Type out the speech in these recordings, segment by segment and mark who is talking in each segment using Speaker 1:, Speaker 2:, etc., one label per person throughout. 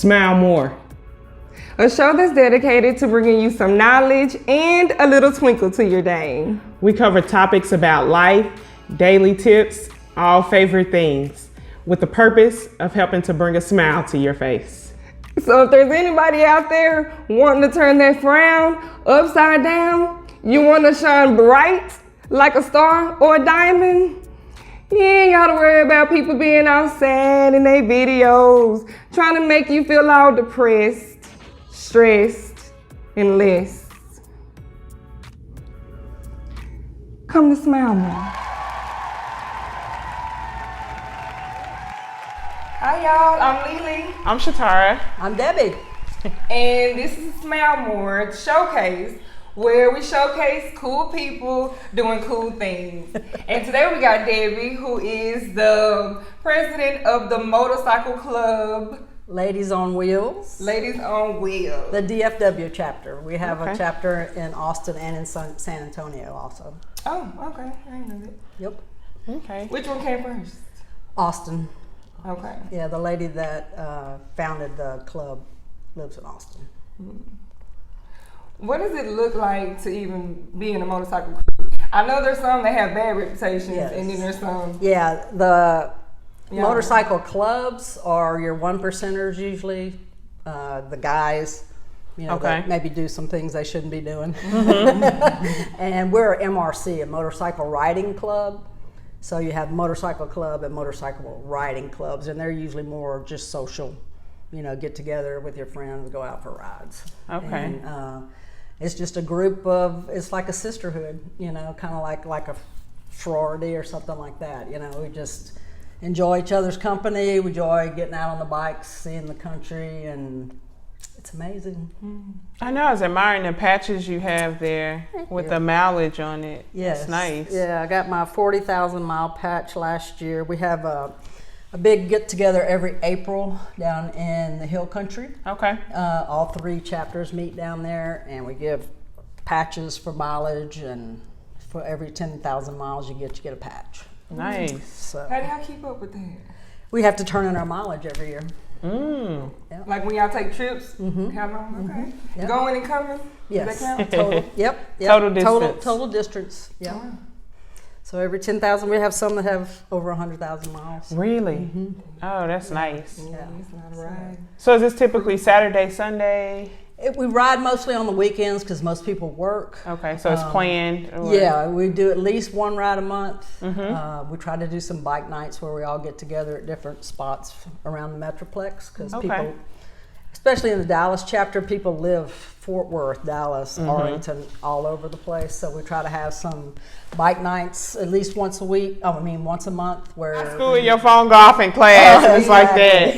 Speaker 1: Smile More,
Speaker 2: a show that's dedicated to bringing you some knowledge and a little twinkle to your day.
Speaker 1: We cover topics about life, daily tips, all favorite things, with the purpose of helping to bring a smile to your face.
Speaker 2: So if there's anybody out there wanting to turn that frown upside down, you want to shine bright like a star or a diamond, you ain't gotta worry about people being all sad in their videos, trying to make you feel all depressed, stressed, and less. Come to SmileMore. Hi y'all, I'm Lily.
Speaker 1: I'm Shatara.
Speaker 3: I'm Debbie.
Speaker 2: And this is SmileMore Showcase, where we showcase cool people doing cool things. And today we got Debbie, who is the president of the motorcycle club.
Speaker 3: Ladies on Wheels.
Speaker 2: Ladies on Wheels.
Speaker 3: The DFW chapter. We have
Speaker 1: Okay.
Speaker 3: a chapter in Austin and in San Antonio also.
Speaker 2: Oh, okay. I didn't know that.
Speaker 3: Yep.
Speaker 1: Okay.
Speaker 2: Which one came first?
Speaker 3: Austin.
Speaker 2: Okay.
Speaker 3: Yeah, the lady that founded the club lives in Austin.
Speaker 2: What does it look like to even be in a motorcycle crew? I know there's some that have bad reputations,
Speaker 3: Yes.
Speaker 2: and then there's some.
Speaker 3: Yeah, the
Speaker 2: Yeah.
Speaker 3: motorcycle clubs are your one percenters usually. The guys,
Speaker 1: Okay.
Speaker 3: that maybe do some things they shouldn't be doing. And we're MRC, a motorcycle riding club. So you have motorcycle club and motorcycle riding clubs, and they're usually more just social, get together with your friends, go out for rides.
Speaker 1: Okay.
Speaker 3: And, it's just a group of, it's like a sisterhood, kind of like a sorority or something like that. We just enjoy each other's company. We enjoy getting out on the bikes, seeing the country, and it's amazing.
Speaker 1: I know, I was admiring the patches you have there with
Speaker 3: you.
Speaker 1: the mileage on it.
Speaker 3: Yes.
Speaker 1: It's nice.
Speaker 3: Yeah, I got my 40,000 mile patch last year. We have a big get together every April down in the Hill Country.
Speaker 1: Okay.
Speaker 3: All three chapters meet down there, and we give patches for mileage, and for every 10,000 miles you get a patch.
Speaker 1: Nice.
Speaker 3: So
Speaker 2: How do y'all keep up with that?
Speaker 3: we have to turn in our mileage every year.
Speaker 1: Mm.
Speaker 2: Like when y'all take trips? How long? Okay.
Speaker 3: Yep.
Speaker 2: Going and coming?
Speaker 3: Yes.
Speaker 2: Does that count?
Speaker 3: Total. Yep.
Speaker 1: Total distance.
Speaker 3: Total distance. Yeah.
Speaker 2: Wow.
Speaker 3: So every 10,000, we have some that have over 100,000 miles.
Speaker 1: Really? Oh, that's nice.
Speaker 3: Yeah.
Speaker 2: It's not a ride.
Speaker 1: So is this typically Saturday, Sunday?
Speaker 3: We ride mostly on the weekends because most people work.
Speaker 1: Okay, so it's planned? or-
Speaker 3: Yeah, we do at least one ride a month. We try to do some bike nights where we all get together at different spots around the Metroplex because
Speaker 1: Okay.
Speaker 3: people, especially in the Dallas chapter, people live Fort Worth, Dallas, Arlington, all over the place. So we try to have some bike nights at least once a month where
Speaker 1: School with your phone go off in class and it's like that.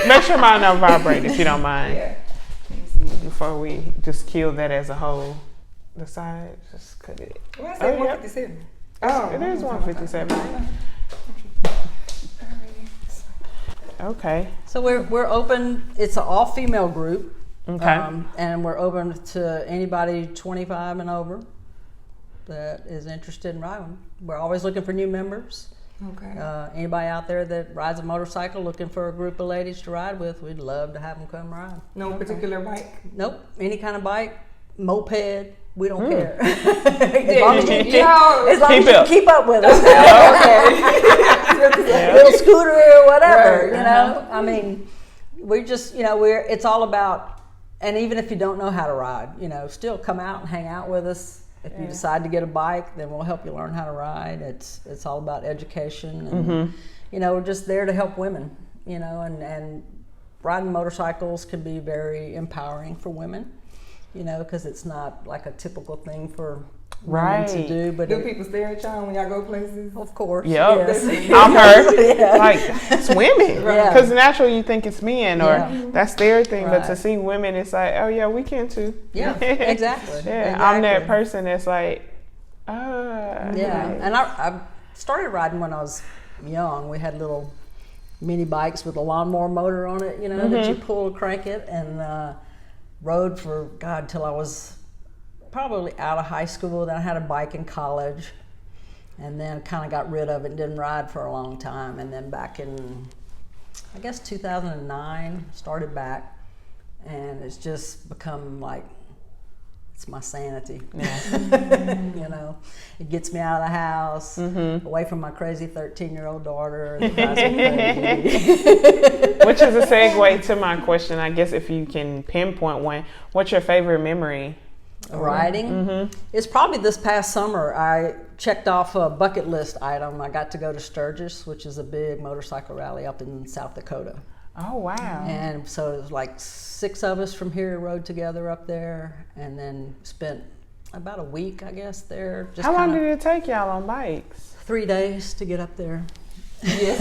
Speaker 1: Make sure mine don't vibrate if you don't mind.
Speaker 2: Yeah.
Speaker 1: Before we just kill that as a whole. The side, just cut it.
Speaker 2: Where's
Speaker 1: Oh,
Speaker 2: that
Speaker 1: yep.
Speaker 2: 157? Oh,
Speaker 1: It is 157. Okay.
Speaker 3: So we're open. It's an all female group.
Speaker 1: Okay.
Speaker 3: And we're open to anybody 25 and over that is interested in riding. We're always looking for new members.
Speaker 2: Okay.
Speaker 3: Anybody out there that rides a motorcycle looking for a group of ladies to ride with, we'd love to have them come ride.
Speaker 2: No particular bike?
Speaker 3: Nope, any kind of bike, moped, we don't care. As long as you
Speaker 1: Keep up.
Speaker 3: keep up with us.
Speaker 1: Yeah.
Speaker 3: Little scooter or whatever,
Speaker 2: Right,
Speaker 3: I mean, we just, it's all about, and even if you don't know how to ride, still come out and hang out with us. If you decide to get a bike, then we'll help you learn how to ride. It's all about education, and we're just there to help women, and riding motorcycles can be very empowering for women, because it's not like a typical thing for women to
Speaker 1: Right.
Speaker 3: do. But
Speaker 2: Do people stare at y'all when y'all go places?
Speaker 3: of course,
Speaker 1: Yep.
Speaker 3: yes.
Speaker 1: I'm her.
Speaker 3: Yeah.
Speaker 1: Like swimming.
Speaker 3: Yeah.
Speaker 1: Because naturally you think it's men or
Speaker 3: Yeah.
Speaker 1: that's their thing. But to
Speaker 3: Right.
Speaker 1: see women, it's like, oh yeah, we can too.
Speaker 3: Yeah, exactly.
Speaker 1: Yeah, I'm that
Speaker 3: Exactly.
Speaker 1: person that's like,
Speaker 3: Yeah, and I started riding when I was young. We had little mini bikes with a lawnmower motor on it, that you pull and crank it, and rode for, God, till I was probably out of high school. Then I had a bike in college, and then kind of got rid of it and didn't ride for a long time. And then back in I guess 2009, started back, and it's just become like, it's my sanity. You know, it gets me out of the house, away from my crazy 13-year-old daughter that drives me crazy.
Speaker 1: Which is a segue to my question, I guess, if you can pinpoint one. What's your favorite memory?
Speaker 3: Riding? It's probably this past summer. I checked off a bucket list item. I got to go to Sturgis, which is a big motorcycle rally up in South Dakota.
Speaker 1: Oh, wow.
Speaker 3: And so it was like 6 of us from here rode together up there, and then spent about a week, I guess, there. Just
Speaker 1: How long did it take y'all on bikes?
Speaker 3: 3 days to get up there.
Speaker 2: Yes,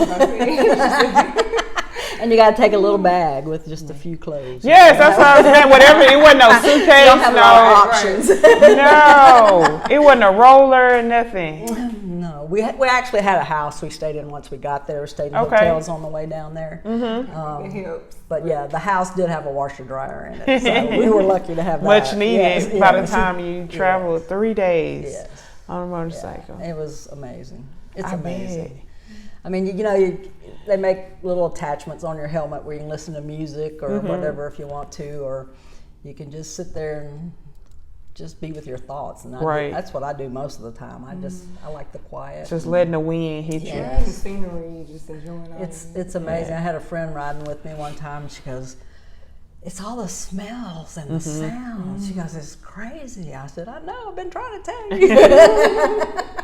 Speaker 3: And you got to take a little bag with just a few clothes.
Speaker 1: Yes, that's what I was saying. Whatever, it wasn't no suitcase,
Speaker 3: You don't have a lot of options.
Speaker 1: no, it wasn't a roller, nothing.
Speaker 3: No, we actually had a house we stayed in once we got there. We stayed in
Speaker 1: Okay.
Speaker 3: hotels on the way down there.
Speaker 2: it helps.
Speaker 3: But yeah, the house did have a washer dryer in it, so we were lucky to have that.
Speaker 1: Much needed
Speaker 3: Yes,
Speaker 1: by
Speaker 3: yes.
Speaker 1: the time you traveled 3 days
Speaker 3: Yes.
Speaker 1: on a motorcycle.
Speaker 3: It was amazing. It's
Speaker 1: I
Speaker 3: amazing.
Speaker 1: bet.
Speaker 3: I mean, they make little attachments on your helmet where you can listen to music or whatever if you want to, or you can just sit there and just be with your thoughts. And
Speaker 1: Right.
Speaker 3: that's what I do most of the time. I like the quiet.
Speaker 1: Just letting the wind hit you.
Speaker 3: Yeah.
Speaker 2: And the scenery, just enjoying all
Speaker 3: It's amazing. I had a friend riding with me one time. She goes, "It's all the smells and the sounds." She goes, "It's crazy." I said, "I know. I've been trying to tell you."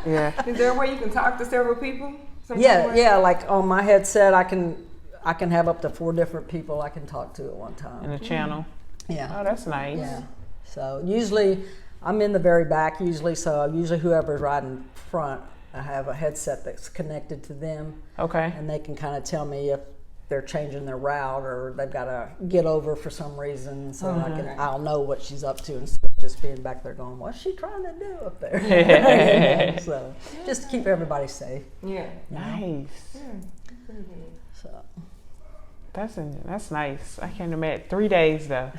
Speaker 1: Yeah.
Speaker 2: Is there a way you can talk to several people?
Speaker 3: Yeah. Like on my headset, I can have up to 4 different people I can talk to at one
Speaker 1: In
Speaker 3: time.
Speaker 1: the channel.
Speaker 3: Yeah.
Speaker 1: Oh, that's nice.
Speaker 3: Yeah. So usually, I'm in the very back. So usually whoever's riding front, I have a headset that's connected to them,
Speaker 1: Okay.
Speaker 3: and they can kind of tell me if they're changing their route or they've got to get over for some reason, so I'll know what she's up to instead of just being back there going, "What's she trying to do up there?" You know, so just to keep everybody safe.
Speaker 2: Yeah.
Speaker 1: Nice.
Speaker 3: So
Speaker 1: That's nice. I can't imagine 3 days though.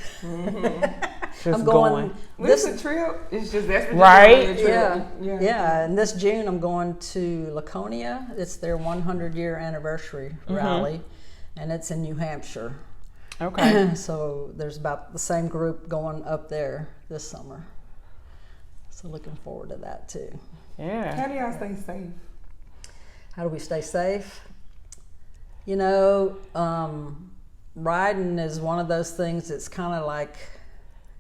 Speaker 1: Just
Speaker 3: I'm going.
Speaker 2: When it's a trip, it's just that's what
Speaker 1: Right?
Speaker 2: you're doing, a trip.
Speaker 3: Yeah. And this June, I'm going to Laconia. It's their 100-year anniversary rally, and it's in New Hampshire.
Speaker 1: Okay.
Speaker 3: So there's about the same group going up there this summer. So looking forward to that too.
Speaker 1: Yeah.
Speaker 2: How do y'all stay safe?
Speaker 3: How do we stay safe? Riding is one of those things that's kind of like,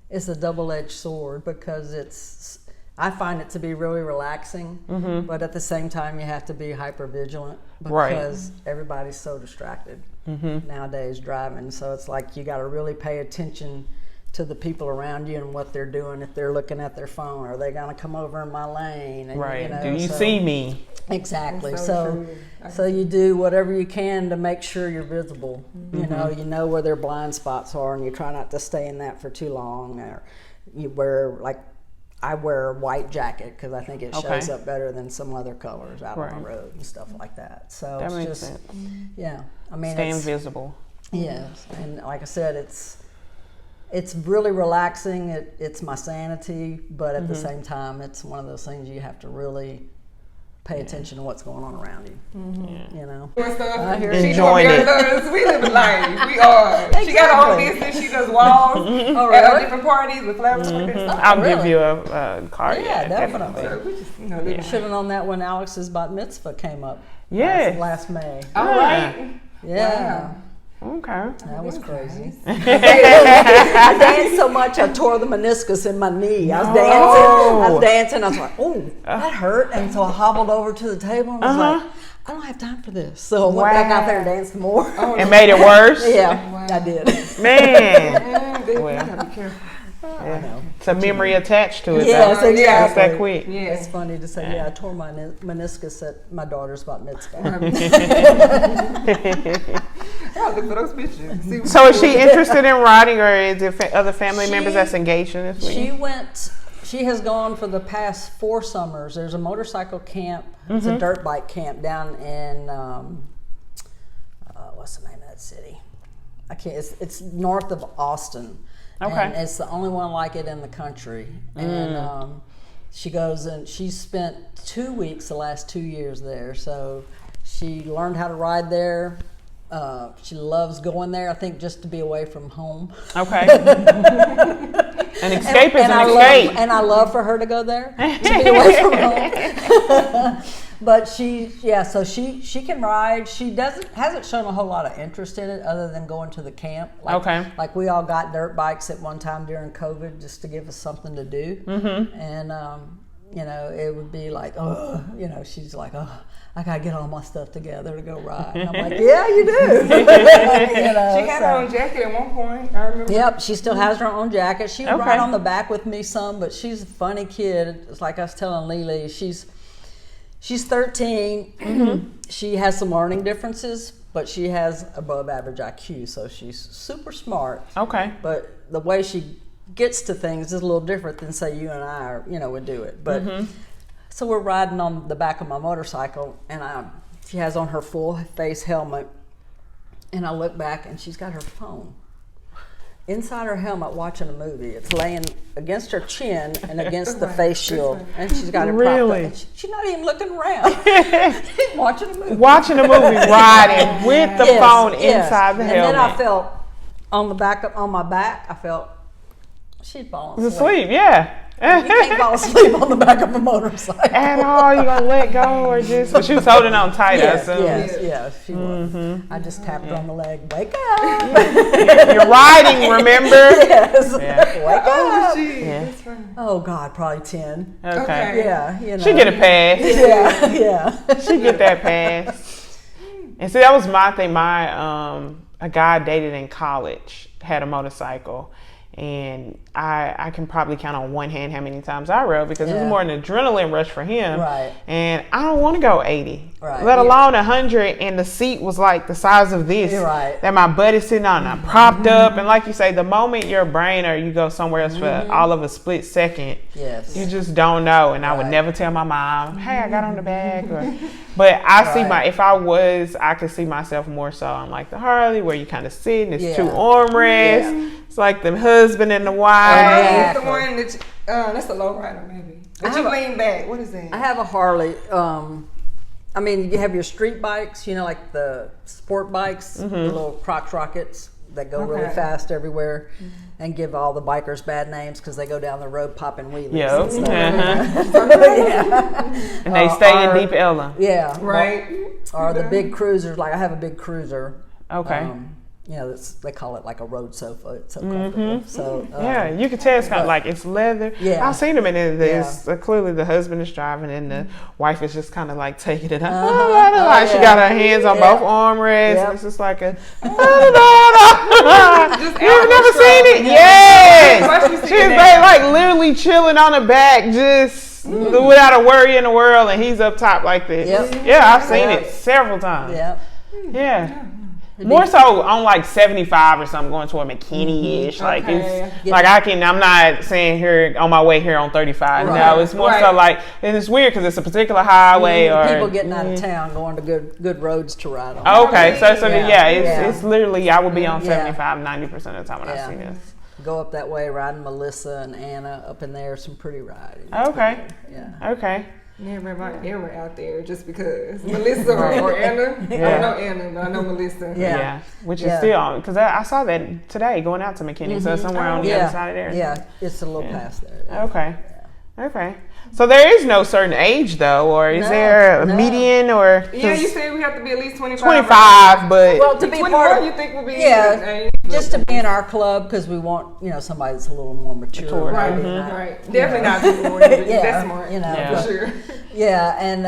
Speaker 3: it's a double-edged sword because I find it to be really relaxing, but at the same time you have to be hyper vigilant because everybody's so distracted nowadays driving. So it's like you got to really pay attention to the people around you and what they're doing. If they're looking at their phone, are they going to come over in my lane? And,
Speaker 1: Right. Do you see me?
Speaker 3: Exactly.
Speaker 2: That's
Speaker 3: So
Speaker 2: true.
Speaker 3: you do whatever you can to make sure you're visible. You know where their blind spots are, and you try not to stay in that for too long. Or you wear, like, I wear a white jacket because I think it shows up better than some other colors out on the road and stuff like that. So
Speaker 1: That
Speaker 3: it's
Speaker 1: makes
Speaker 3: just,
Speaker 1: sense.
Speaker 3: yeah. I mean,
Speaker 1: Stay
Speaker 3: it's,
Speaker 1: invisible.
Speaker 3: yes, and like I said, it's really relaxing. It's my sanity, but at the same time, it's one of those things you have to really pay attention to what's going on around you. You know.
Speaker 2: Doing stuff.
Speaker 3: I hear
Speaker 2: She
Speaker 3: you.
Speaker 1: Enjoying
Speaker 2: doing
Speaker 1: it.
Speaker 2: us. We live a life. We are. She got her own
Speaker 3: Exactly.
Speaker 2: business. She does walls
Speaker 3: Oh,
Speaker 2: at
Speaker 3: really?
Speaker 2: different parties with flowers and stuff.
Speaker 1: I'll give
Speaker 3: really?
Speaker 1: you a card.
Speaker 3: Yeah, definitely.
Speaker 2: So we just, live
Speaker 3: Should have known that when Alex's bat mitzvah came up.
Speaker 1: Yes.
Speaker 3: Last May.
Speaker 2: All right.
Speaker 3: Yeah.
Speaker 1: Okay.
Speaker 3: That was crazy. I danced so much I tore the meniscus in my knee. I was dancing. I was like, "Oh, that hurt!" And so I hobbled over to the table and was like, "I don't have time for this." So I went back out there and danced more.
Speaker 1: And made it worse?
Speaker 3: Yeah, I did.
Speaker 1: Man.
Speaker 2: You
Speaker 1: Well,
Speaker 2: gotta be careful.
Speaker 3: I know.
Speaker 1: it's a memory attached to it.
Speaker 3: Yes,
Speaker 1: though.
Speaker 3: exactly.
Speaker 1: It's that quick.
Speaker 2: Yeah.
Speaker 3: It's funny to say, yeah, I tore my meniscus at my daughter's bat mitzvah.
Speaker 2: I'll look for those pictures. See what
Speaker 1: So is she interested in riding, or is it other family members that's engaged in this?
Speaker 3: She has gone for the past 4 summers. There's a motorcycle camp. It's a dirt bike camp down in, what's the name of that city? I can't, it's north of Austin.
Speaker 1: Okay.
Speaker 3: And it's the only one like it in the country. And she goes and she's spent 2 weeks the last 2 years there. So she learned how to ride there She loves going there, I think, just to be away from home.
Speaker 1: Okay. An escape is an escape.
Speaker 3: And I love for her to go there, to be away from home. But so she can ride. She hasn't shown a whole lot of interest in it other than going to the camp. Like we all got dirt bikes at one time during COVID just to give us something to do. And it would be like, she's like, I gotta get all my stuff together to go ride. And I'm like, yeah, you do.
Speaker 2: She had her own jacket at one point. I remember.
Speaker 3: Yep, she still has her own jacket. She would ride on the back with me some, but she's a funny kid. It's like I was telling Lily, she's 13. She has some learning differences, but she has above average IQ, so she's super smart.
Speaker 1: Okay.
Speaker 3: But the way she gets to things is a little different than say you and I would do it. But so we're riding on the back of my motorcycle, and she has on her full face helmet, and I look back and she's got her phone inside her helmet watching a movie. It's laying against her chin and against the face shield, and she's got it propped up. And she's not even looking around. She's watching a movie.
Speaker 1: Riding with the phone inside the helmet.
Speaker 3: And then I felt on my back, I felt she'd fallen asleep.
Speaker 1: Yeah.
Speaker 3: You can't fall asleep on the back of a motorcycle.
Speaker 1: At all, you gonna let go or just? But she was holding on tight, I assume.
Speaker 3: Yes, she was. I just tapped her on the leg. Wake up!
Speaker 1: You're riding, remember?
Speaker 3: Yes.
Speaker 1: Yeah.
Speaker 3: Wake up!
Speaker 2: That's funny.
Speaker 3: Oh God, probably 10.
Speaker 1: Okay.
Speaker 3: Yeah,
Speaker 1: She get a pass.
Speaker 3: Yeah.
Speaker 1: She get that pass. And see, that was my thing. A guy I dated in college had a motorcycle. And I can probably count on one hand how many times I rode because it was more an adrenaline rush for him.
Speaker 3: Right.
Speaker 1: And I don't want to go 80,
Speaker 3: right.
Speaker 1: let alone 100. And the seat was like the size of this that my butt is sitting on. I'm propped up. And like you say, the moment your brain or you go somewhere else for all of a split second, you just don't know. And I would never tell my mom, hey, I got on the back. But I see I could see myself more so on like the Harley where you kind of sit and it's two armrests.
Speaker 3: Yeah.
Speaker 1: It's like the husband and the wife.
Speaker 2: That's the one that's the low rider maybe. But you lean back. What is that?
Speaker 3: I have a Harley. You have your street bikes, like the sport bikes, the little crotch rockets that go really fast everywhere and give all the bikers bad names because they go down the road popping wheelies and stuff.
Speaker 1: And they stay in deep Ella.
Speaker 3: Yeah.
Speaker 2: Right.
Speaker 3: Or the big cruisers. Like I have a big cruiser.
Speaker 1: Okay.
Speaker 3: They call it like a road sofa. It's so comfortable. So
Speaker 1: you can tell it's kind of like it's leather.
Speaker 3: Yeah.
Speaker 1: I've seen them in it. Clearly the husband is driving and the wife is just kind of like taking it up. She got her hands on both armrests. And it's just like a. You've never seen it? Yes. She's like literally chilling on the back, just without a worry in the world, and he's up top like this.
Speaker 3: Yep.
Speaker 1: Yeah, I've seen it several times.
Speaker 3: Yep.
Speaker 1: Yeah. More so on like 75 or something going toward McKinney-ish. Like I'm not saying here on my way here on 35. Right. No, it's more so like, and it's weird because it's a particular highway or
Speaker 3: people getting out of town going to good roads to ride on.
Speaker 1: Okay, so it's literally I will be on 75 90% of the time when I see this.
Speaker 3: Go up that way, riding Melissa and Anna up in there, some pretty riding.
Speaker 1: Okay.
Speaker 3: Yeah.
Speaker 1: Okay.
Speaker 2: Never out there just because Melissa or Anna. I don't know Anna, but I know Melissa.
Speaker 1: Yeah. Which is still on because I saw that today going out to McKinney, so somewhere on the other side of there.
Speaker 3: Yeah, it's a little past there.
Speaker 1: Okay. Yeah. Okay. So there is no certain age though, or is there a median or?
Speaker 2: Yeah, you said we have to be at least 25.
Speaker 1: 25, but
Speaker 2: well, to be part of you think will be
Speaker 3: just to be in our club because we want somebody that's a little more mature.
Speaker 2: Right. Definitely not people more that's smart. For sure.
Speaker 3: Yeah, and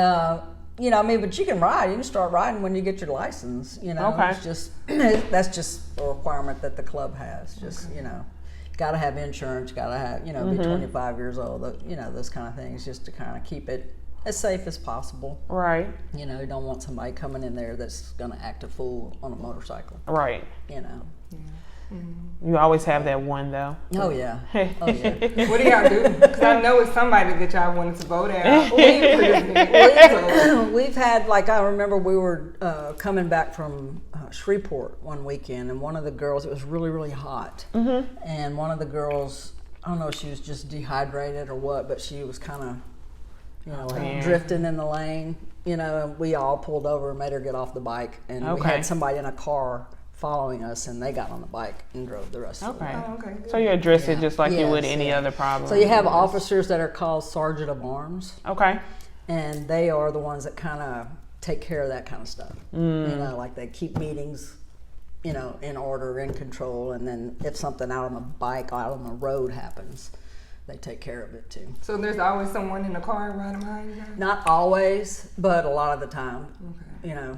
Speaker 3: but you can ride. You can start riding when you get your license. It's just that's just a requirement that the club has. Just got to have insurance. Got to have be 25 years old. Those kind of things, just to kind of keep it as safe as possible.
Speaker 1: Right.
Speaker 3: You don't want somebody coming in there that's going to act a fool on a motorcycle.
Speaker 1: Right.
Speaker 2: Mm-hmm.
Speaker 1: You always have that one though.
Speaker 3: Oh yeah.
Speaker 2: What do y'all do? Because I know it's somebody that y'all wanted to vote out.
Speaker 3: We've had I remember we were coming back from Shreveport one weekend, and one of the girls, it was really really hot, and one of the girls, I don't know if she was just dehydrated or what, but she was kind of drifting in the lane, you know, and we all pulled over and made her get off the bike, and we had somebody in a car following us, and they got on the bike and drove the rest of the way.
Speaker 2: Oh, okay.
Speaker 1: So you address it just like you would any other problem.
Speaker 3: So you have officers that are called Sergeant of Arms.
Speaker 1: Okay.
Speaker 3: And they are the ones that kind of take care of that kind of stuff. You know, like they keep meetings, you know, in order, in control, and then if something out on the bike, out on the road happens, they take care of it too.
Speaker 2: So there's always someone in the car riding behind you?
Speaker 3: Not always, but a lot of the time, you know.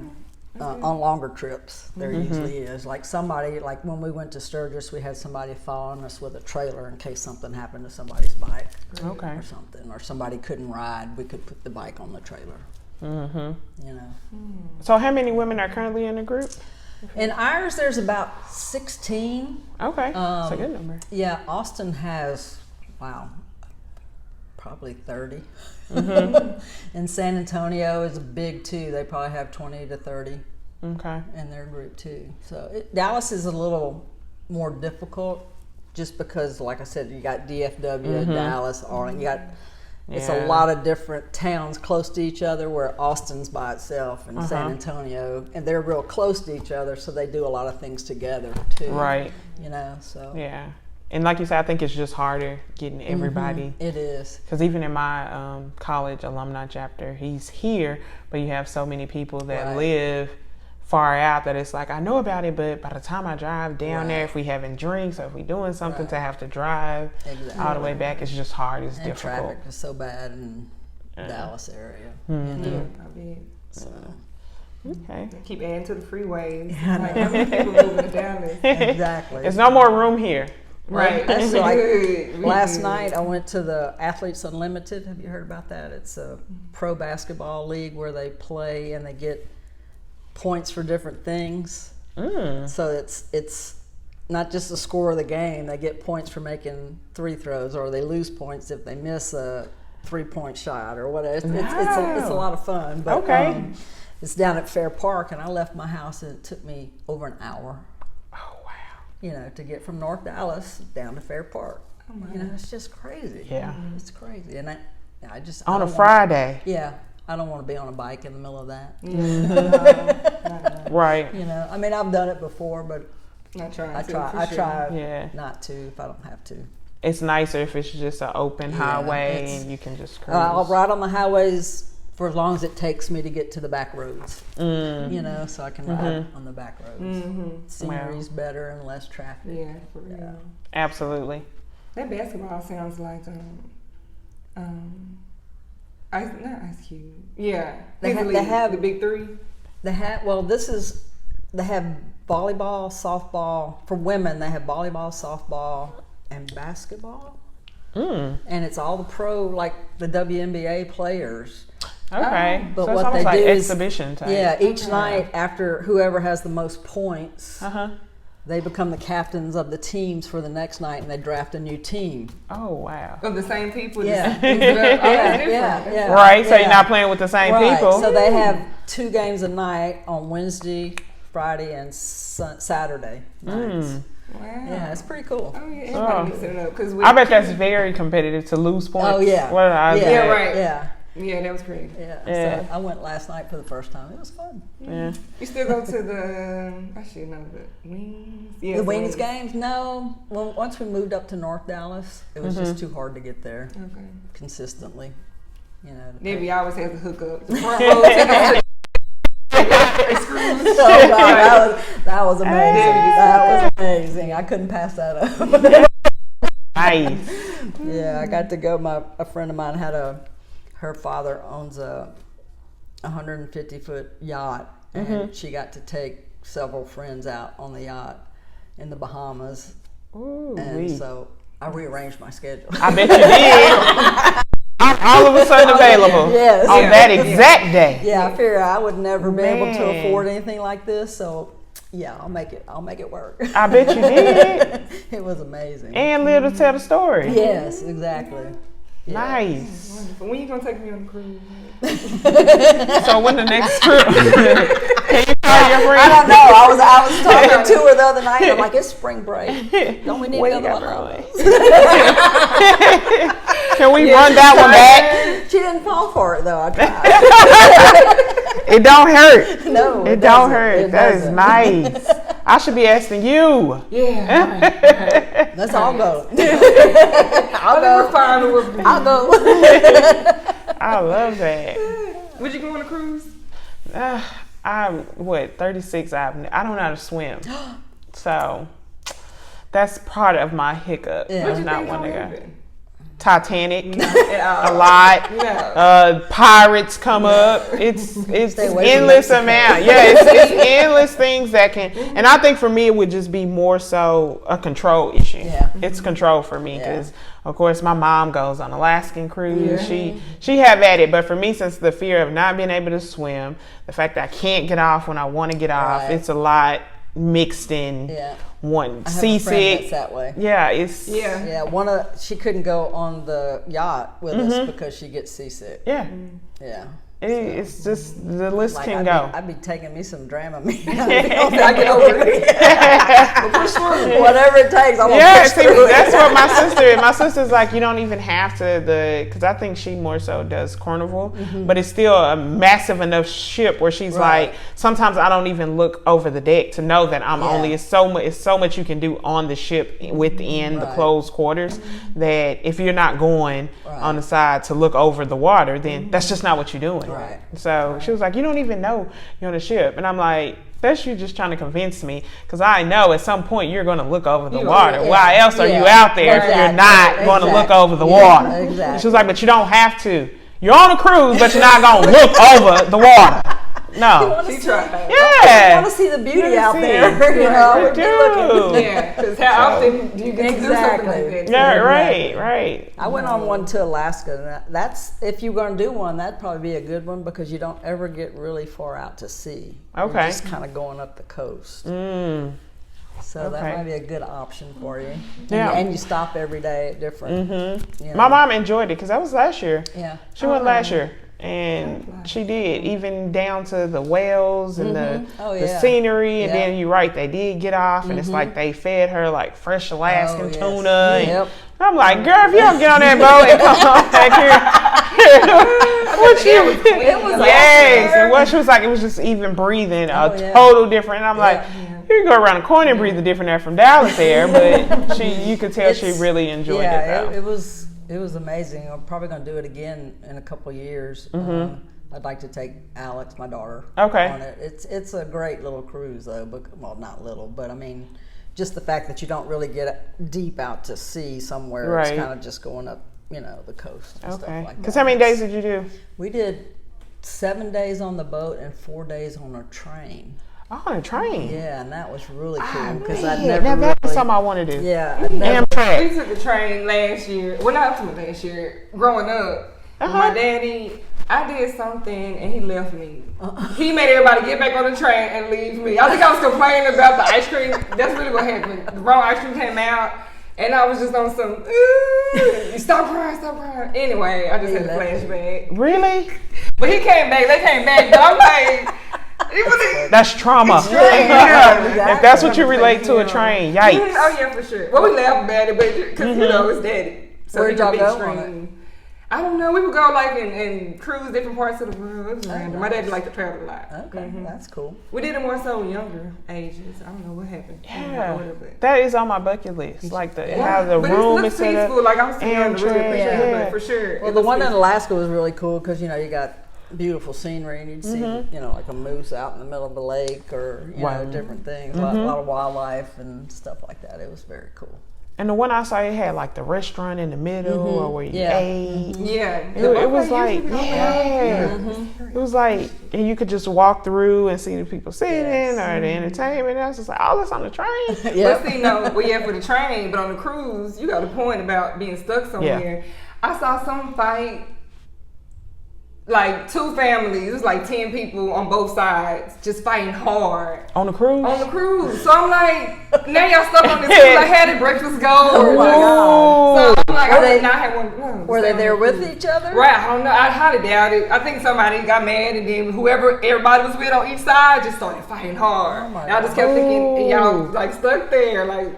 Speaker 3: On longer trips, there usually is. Like somebody, like when we went to Sturgis, we had somebody following us with a trailer in case something happened to somebody's bike or something. Or somebody couldn't ride, we could put the bike on the trailer. You know.
Speaker 1: So how many women are currently in the group?
Speaker 3: In ours, there's about 16.
Speaker 1: Okay, that's a good number.
Speaker 3: Yeah, Austin has, probably 30. And San Antonio is big too. They probably have 20 to 30 in their group too. So Dallas is a little more difficult just because, like I said, you got DFW, Dallas, Arlington. You got it's a lot of different towns close to each other, where Austin's by itself and San Antonio, and they're real close to each other, so they do a lot of things together too.
Speaker 1: Right.
Speaker 3: You know, so.
Speaker 1: Yeah. And like you said, I think it's just harder getting everybody.
Speaker 3: It is.
Speaker 1: Because even in my college alumni chapter, he's here, but you have so many people that live far out that it's like, I know about it, but by the time I drive down there, if we having drinks or if we doing something to have to drive all the way back, it's just hard. It's difficult.
Speaker 3: Traffic is so bad in Dallas area. You know? So.
Speaker 1: Okay.
Speaker 2: They keep adding to the freeways. Like, how many people moving to Dallas?
Speaker 3: Exactly.
Speaker 1: There's no more room here.
Speaker 2: Right.
Speaker 3: That's like last night I went to the Athletes Unlimited. Have you heard about that? It's a pro basketball league where they play and they get points for different things. So it's not just the score of the game. They get points for making free throws, or they lose points if they miss a 3-point shot or whatever. It's a lot of fun. But, it's down at Fair Park, and I left my house and it took me over an hour. You know, to get from North Dallas down to Fair Park. You know, it's just crazy. Yeah. It's crazy. And I just...
Speaker 1: On a Friday.
Speaker 3: I don't want to be on a bike in the middle of that.
Speaker 1: Right.
Speaker 3: You know, I mean, I've done it before, but I try not to if I don't have to.
Speaker 1: It's nicer if it's just an open highway and you can just cruise.
Speaker 3: I'll ride on the highways for as long as it takes me to get to the back roads, you know, so I can ride on the back roads. Scenery's better and less traffic.
Speaker 2: Yeah, for real.
Speaker 1: Absolutely.
Speaker 2: That basketball sounds like not Ice Cube. Yeah, they have the big three.
Speaker 3: They have volleyball, softball for women. They have volleyball, softball, and basketball. And it's all the pro, like the WNBA players.
Speaker 1: Okay,
Speaker 3: but
Speaker 1: so
Speaker 3: what
Speaker 1: it's
Speaker 3: they
Speaker 1: like
Speaker 3: do
Speaker 1: exhibition type.
Speaker 3: Yeah, each night after whoever has the most points, they become the captains of the teams for the next night, and they draft a new team.
Speaker 1: Oh wow!
Speaker 2: Of the same people.
Speaker 3: Yeah,
Speaker 1: Right. So you're not playing with the same people.
Speaker 3: So they have 2 games a night on Wednesday, Friday, and Saturday nights.
Speaker 2: Wow.
Speaker 3: Yeah, it's pretty cool.
Speaker 2: Oh yeah, everybody mixing it up because
Speaker 1: I bet that's very competitive to lose points.
Speaker 3: Oh yeah.
Speaker 1: What I
Speaker 2: yeah, right.
Speaker 3: Yeah.
Speaker 2: Yeah, that was crazy.
Speaker 3: Yeah. So I went last night for the first time. It was fun.
Speaker 1: Yeah.
Speaker 2: You still go to the I should know the Wings. Yeah,
Speaker 3: the Wings games? No. Well, once we moved up to North Dallas, it was just too hard to get there consistently. You know.
Speaker 2: Maybe I always had to hook up.
Speaker 3: That was amazing. That was amazing. I couldn't pass that up.
Speaker 1: Nice.
Speaker 3: Yeah, I got to go. A friend of mine had her father owns a 150-foot yacht, and she got to take several friends out on the yacht in the Bahamas. And so I rearranged my schedule.
Speaker 1: I bet you did. I'm all of a sudden available on that exact day.
Speaker 3: Yeah, I figure I would never be able to afford anything like this, so yeah, I'll make it work.
Speaker 1: I bet you did.
Speaker 3: It was amazing.
Speaker 1: And live to tell the story.
Speaker 3: Yes, exactly. Yeah.
Speaker 1: Nice.
Speaker 2: When you gonna take me on the cruise?
Speaker 1: So when the next cruise? your friend?
Speaker 3: I don't know. I was talking to her the other night. And I'm like, it's spring break. Don't we need another one?
Speaker 1: Can we run that one back?
Speaker 3: She didn't fall for it though. I tried.
Speaker 1: It don't hurt.
Speaker 3: No,
Speaker 1: it don't hurt. That is nice. I should be asking you.
Speaker 2: Yeah. Right.
Speaker 3: Let's all go.
Speaker 2: I'll go.
Speaker 3: I'll go.
Speaker 1: I love that.
Speaker 2: Would you go on a cruise?
Speaker 1: I'm 36. I don't know how to swim, so that's part of my hiccup.
Speaker 2: Yeah.
Speaker 1: I'm not one to go. Titanic, a lot. Pirates come up. It's endless amount. Yeah, it's endless things that can. And I think for me, it would just be more so a control issue.
Speaker 3: Yeah.
Speaker 1: It's control for me because, of course, my mom goes on Alaskan cruise. Yeah. She have at it, but for me, since the fear of not being able to swim, the fact that I can't get off when I want to get off, it's a lot mixed in. Yeah. One seasick.
Speaker 3: That way.
Speaker 1: Yeah, it's
Speaker 3: she couldn't go on the yacht with us because she gets seasick.
Speaker 1: Yeah.
Speaker 3: Yeah.
Speaker 1: It's just the list can go.
Speaker 3: I'd be taking me some Dramamine. I get over it. Whatever it takes.
Speaker 1: That's what my sister's like. You don't even have to because I think she more so does Carnival, but it's still a massive enough ship where she's like, sometimes I don't even look over the deck to know that I'm only. It's so much you can do on the ship within the closed quarters that if you're not going on the side to look over the water, then that's just not what you're doing.
Speaker 3: Right.
Speaker 1: So she was like, you don't even know you're on a ship. And I'm like, that's you just trying to convince me because I know at some point you're going to look over the water. Yeah. Why else are you out there if you're not going to look over the water? Exactly. She was like, but you don't have to. You're on a cruise, but you're not going to look over the water. No.
Speaker 3: She tried. Yeah. You want to see the beauty out there.
Speaker 1: You do.
Speaker 2: Yeah. Because how often do you get to do something like that?
Speaker 1: Yeah, right.
Speaker 3: I went on one to Alaska. And that's, if you're going to do one, that'd probably be a good one because you don't ever get really far out to sea.
Speaker 1: Okay.
Speaker 3: You're just kind of going up the coast. So that might be a good option for you.
Speaker 1: Yeah.
Speaker 3: And you stop every day at different. You know.
Speaker 1: My mom enjoyed it because that was last year.
Speaker 3: Yeah.
Speaker 1: She went last year. And she did, even down to the whales and the scenery. And then you're right, they did get off. And it's like they fed her like fresh Alaskan tuna. And I'm like, girl, if you don't get on that boat and come on back here.
Speaker 3: It was
Speaker 1: and what she was like, it was just even breathing total different. And I'm like, you can go around the corner and breathe a different air from Dallas there. But you could tell she really enjoyed it though.
Speaker 3: It was amazing. I'm probably going to do it again in a couple of years. I'd like to take Alex, my daughter, on it. It's a great little cruise, though. But, well, not little, but I mean, just the fact that you don't really get deep out to sea somewhere. Right. It's kind of just going up, the coast and stuff like that.
Speaker 1: Because how many days did you do?
Speaker 3: We did 7 days on the boat and 4 days on a train.
Speaker 1: Oh, on a train.
Speaker 3: Yeah, and that was really cool
Speaker 1: because that's something I want to do.
Speaker 3: Yeah,
Speaker 2: we took the train last year. Well, not up to last year. Growing up, my daddy, I did something and he left me. He made everybody get back on the train and leave me. I think I was complaining about the ice cream. That's really what happened. The wrong ice cream came out. And I was just on some, stop crying. Anyway, I just had a flashback.
Speaker 1: Really?
Speaker 2: But he came back. They came back. But I'm like.
Speaker 1: That's trauma. If that's what you relate to a train, yikes.
Speaker 2: Oh yeah, for sure. Well, we laugh about it, but because it's daddy. So
Speaker 3: where'd y'all go on it?
Speaker 2: I don't know. We would go like and cruise different parts of the world. It was random. My daddy liked to travel a lot.
Speaker 3: Okay, that's cool.
Speaker 2: We did it more so younger ages. I don't know what happened.
Speaker 1: Yeah, that is on my bucket list. Like how the room is set up.
Speaker 2: Like I was saying, really for sure.
Speaker 3: Well, the one in Alaska was really cool because you got beautiful scenery and you'd see like a moose out in the middle of the lake or different things, a lot of wildlife and stuff like that. It was very cool.
Speaker 1: And the one I saw, it had like the restaurant in the middle or where you ate.
Speaker 2: It
Speaker 1: was like it was like, and you could just walk through and see the people sitting or the entertainment. And I was just like, oh, that's on the train.
Speaker 2: But see, for the train, but on the cruise, you got a point about being stuck somewhere. I saw some fight. like 2 families, it was like 10 people on both sides, just fighting hard.
Speaker 1: On the cruise?
Speaker 2: On the cruise. So I'm like, now y'all stuck on this cruise. I had it breakfast go. Oh my God. So I'm like, I did not have one.
Speaker 3: Were they there with each other?
Speaker 2: Right, I don't know. I highly doubt it. I think somebody got mad, and then everybody was with on each side just started fighting hard. Oh, and I just kept thinking, and y'all like stuck there, like,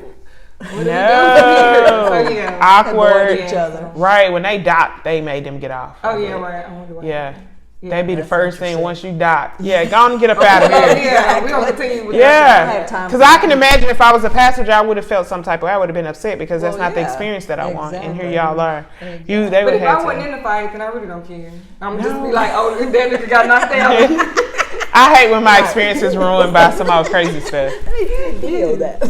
Speaker 2: what do we do? So, yeah,
Speaker 1: awkward.
Speaker 3: Each other.
Speaker 1: Right, when they docked, they made them get off.
Speaker 2: Oh yeah, right. I wonder why.
Speaker 1: Yeah. That'd be the first thing once you dock. Yeah, go on and get up out of
Speaker 2: here.
Speaker 1: here.
Speaker 2: Yeah, we don't continue with
Speaker 1: that. Yeah, because I can imagine if I was a passenger, I would have felt some type of way. I would have been upset because that's not the experience that I want. And here y'all are. They would
Speaker 2: but if
Speaker 1: have
Speaker 2: I wasn't in the fight, then I really don't care. I'm just be like, oh, that nigga got knocked out.
Speaker 1: I hate when my experience is ruined by some old crazy stuff.
Speaker 3: Feel that.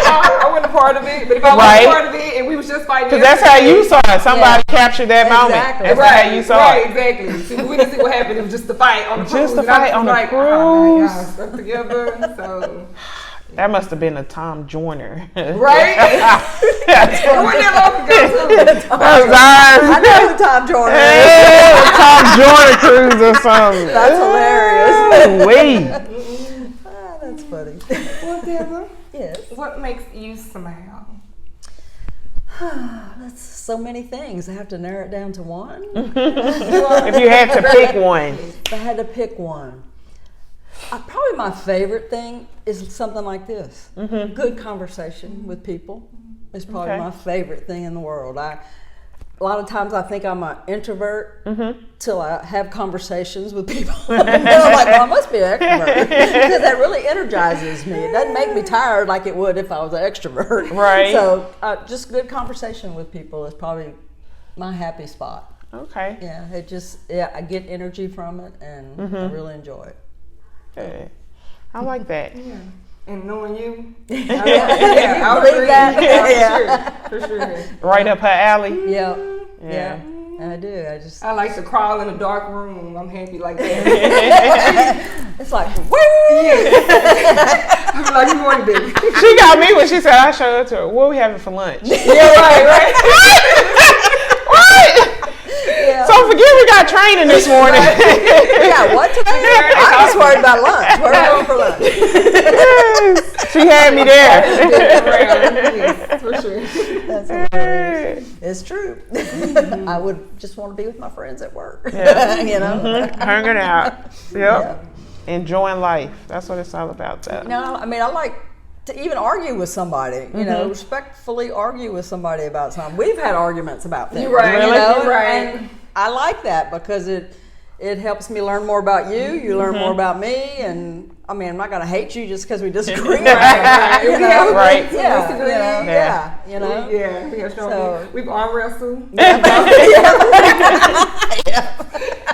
Speaker 2: I wasn't a part of it, but if I was a part of it and we was just fighting,
Speaker 1: because that's how you saw it. Somebody captured that moment. That's how you saw it.
Speaker 2: Right, exactly. See, we didn't see what happened. It was just the fight on the cruise.
Speaker 1: Just the fight on the cruise.
Speaker 2: Oh, y'all stuck together. So.
Speaker 1: That must have been a Tom Joyner.
Speaker 2: Right?
Speaker 3: I know who Tom Joyner is.
Speaker 1: Tom Joyner cruise or something.
Speaker 3: That's hilarious.
Speaker 1: Wait.
Speaker 3: That's funny.
Speaker 2: Well, Deborah,
Speaker 3: yes.
Speaker 2: What makes you smile?
Speaker 3: That's so many things. I have to narrow it down to one.
Speaker 1: If you had to pick one.
Speaker 3: If I had to pick one. Probably my favorite thing is something like this. Mm-hmm. Good conversation with people is probably my favorite thing in the world. A lot of times I think I'm an introvert till I have conversations with people. I'm like, well, I must be an extrovert because that really energizes me. It doesn't make me tired like it would if I was an extrovert.
Speaker 1: Right.
Speaker 3: So just good conversation with people is probably my happy spot.
Speaker 1: Okay.
Speaker 3: Yeah, I get energy from it and I really enjoy it.
Speaker 1: Good. I like that.
Speaker 2: Yeah. And knowing you,
Speaker 3: I would believe that.
Speaker 2: For sure.
Speaker 1: Right up her alley.
Speaker 3: Yeah. I do.
Speaker 2: I like to crawl in a dark room. I'm happy like that.
Speaker 3: It's like, woo!
Speaker 2: I'm like, you want to be.
Speaker 1: She got me when she said I showed up to her. What are we having for lunch?
Speaker 2: Yeah, right.
Speaker 1: What? Yeah. So forget we got training this morning.
Speaker 3: Yeah, what today? I was worried about lunch. Where are we going for lunch?
Speaker 1: Yes. She had me there.
Speaker 2: Yes, for sure.
Speaker 3: That's hilarious. It's true. I would just want to be with my friends at work.
Speaker 1: Yeah.
Speaker 3: You know?
Speaker 1: Hanging out. Yep. Enjoying life. That's what it's all about, though.
Speaker 3: No, I mean, I like to even argue with somebody, you know, respectfully argue with somebody about something. We've had arguments about things.
Speaker 2: You're right.
Speaker 3: You know?
Speaker 2: You're right.
Speaker 3: And I like that because it helps me learn more about you. You learn more about me, and I mean, I'm not going to hate you just because we disagree.
Speaker 2: Right.
Speaker 3: You know?
Speaker 1: Right.
Speaker 3: Yeah. You know?
Speaker 2: Yeah. We have so, we've arm wrestled.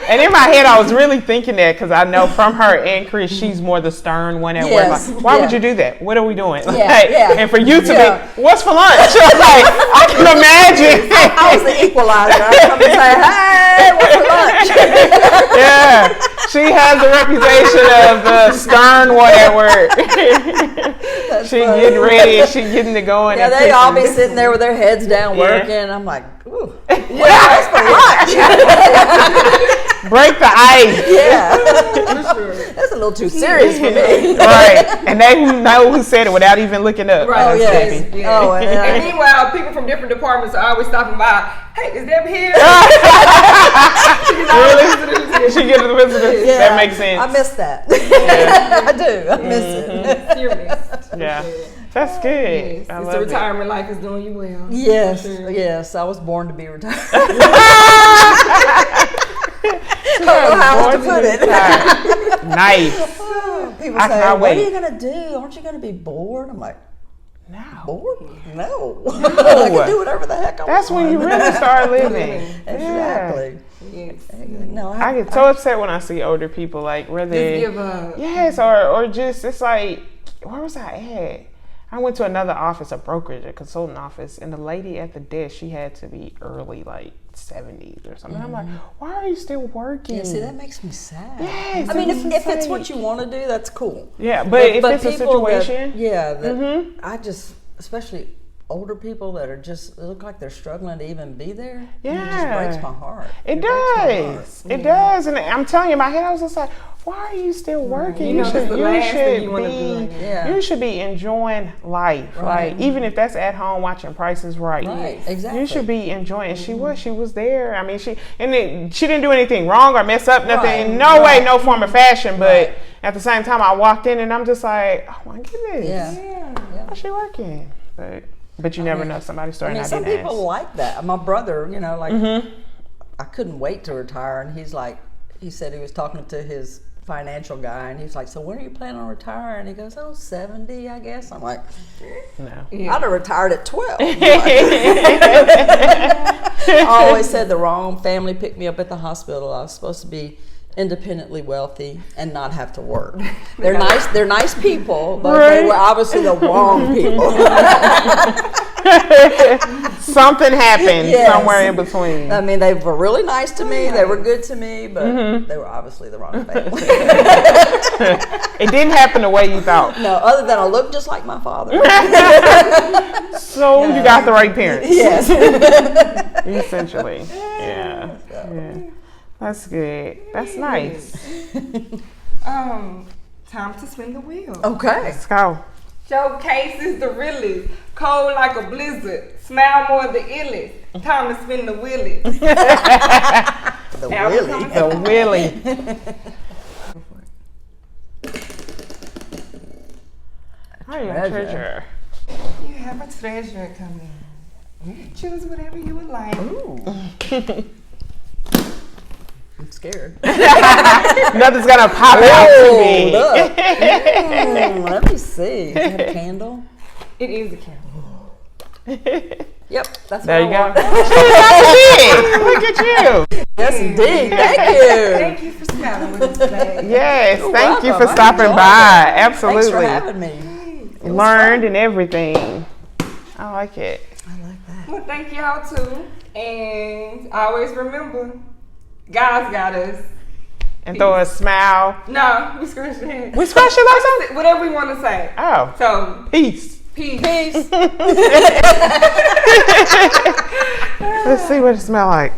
Speaker 1: And in my head, I was really thinking that because I know from her and Chris, she's more the stern one at work. Like, why would you do that? What are we doing? And for you to be, what's for lunch? Like, I can imagine.
Speaker 3: I was the equalizer. I come and say, hey, what's for lunch?
Speaker 1: Yeah. She has the reputation of the stern one at work. She getting ready, she getting it going.
Speaker 3: Yeah, they all be sitting there with their heads down working. I'm like, ooh, what's for lunch?
Speaker 1: Break the ice.
Speaker 3: Yeah. That's a little too serious for me.
Speaker 1: Right. And they know who said it without even looking up.
Speaker 2: Right.
Speaker 3: Oh, yes.
Speaker 2: Yeah.
Speaker 3: Oh,
Speaker 2: and meanwhile, people from different departments are always stopping by. Hey, is Deb here?
Speaker 1: Really? She gets the visitors.
Speaker 3: Yeah.
Speaker 1: That makes sense.
Speaker 3: I miss that. Yeah. I do. I miss it.
Speaker 2: You're missed.
Speaker 1: Yeah. That's good.
Speaker 2: Yes. It's the retirement life is doing you well.
Speaker 3: Yes. Sure. Yes. I was born to be retired. I don't know how else to put it.
Speaker 1: Nice.
Speaker 3: People say, what are you going to do? Aren't you going to be bored? I'm like,
Speaker 1: no.
Speaker 3: Bored? No. I can do whatever the heck I want.
Speaker 1: That's when you really start living.
Speaker 3: Exactly.
Speaker 2: Yes.
Speaker 3: No,
Speaker 1: I get so upset when I see older people, like, whether
Speaker 2: just give up.
Speaker 1: Yes, or just, it's like, where was I at? I went to another office, a brokerage, a consultant office, and the lady at the desk, she had to be early, like 70s or something. I'm like, why are you still working?
Speaker 3: Yeah, see, that makes me sad.
Speaker 1: Yes,
Speaker 3: I mean, if it's what you want to do, that's cool.
Speaker 1: Yeah, but if it's a situation.
Speaker 3: I just, especially older people that are just look like they're struggling to even be there.
Speaker 1: Yeah.
Speaker 3: It just breaks my heart.
Speaker 1: It does. It does. And I'm telling you, in my head, I was just like, why are you still working? You should be enjoying life.
Speaker 3: Right.
Speaker 1: Like, even if that's at home watching Price is Right.
Speaker 3: Right, exactly.
Speaker 1: You should be enjoying. She was there. I mean, she didn't do anything wrong or mess up nothing.
Speaker 3: Right.
Speaker 1: In no way, no form or fashion. But at the same time, I walked in and I'm just like, oh my goodness.
Speaker 3: Yeah.
Speaker 1: How's she working? But you never know. Somebody's starting out.
Speaker 3: Some people like that. My brother, I couldn't wait to retire, and he said he was talking to his financial guy, and he's like, so when are you planning on retiring? And he goes, 70, I guess. I'm like,
Speaker 1: no.
Speaker 3: I'd have retired at 12. I always said the wrong family picked me up at the hospital. I was supposed to be independently wealthy and not have to work. They're nice people, but they were obviously the wrong people.
Speaker 1: Something happened somewhere in between.
Speaker 3: I mean, they were really nice to me. They were good to me, but they were obviously the wrong family.
Speaker 1: It didn't happen the way you thought.
Speaker 3: No, other than I look just like my father.
Speaker 1: So you got the right parents.
Speaker 3: Yes.
Speaker 1: Essentially. Yeah. That's good. That's nice.
Speaker 2: Time to spin the wheel.
Speaker 3: Okay.
Speaker 1: Let's go.
Speaker 2: Showcase is the realest. Cold like a blizzard. SmileMore the illest. Time to spin the wheelie.
Speaker 3: The wheelie.
Speaker 1: The wheelie. Oh, your treasure.
Speaker 2: You have a treasure coming. Choose whatever you would like.
Speaker 3: Ooh. I'm scared.
Speaker 1: Nothing's gonna pop out to me.
Speaker 3: Look. Let me see. Is that a candle?
Speaker 2: It is a candle.
Speaker 3: Yep, that's
Speaker 1: There you
Speaker 3: what I
Speaker 1: go.
Speaker 3: want.
Speaker 1: Look at you.
Speaker 3: Yes, indeed. Thank you.
Speaker 2: Thank you for smiling with us today.
Speaker 1: Yes,
Speaker 3: You're
Speaker 1: thank you
Speaker 3: welcome.
Speaker 1: for
Speaker 3: I
Speaker 1: stopping
Speaker 3: enjoyed
Speaker 1: by.
Speaker 3: it.
Speaker 1: Absolutely.
Speaker 3: Thanks for having me.
Speaker 1: Learned and everything. I like it.
Speaker 3: I like that.
Speaker 2: Well, thank y'all too. And always remember, God's got us.
Speaker 1: And throw a smile.
Speaker 2: No, we scratch your head.
Speaker 1: We scratch your legs.
Speaker 2: Whatever we want to say.
Speaker 1: Oh.
Speaker 2: So,
Speaker 1: Peace.
Speaker 2: peace.
Speaker 1: Let's see what it smells like.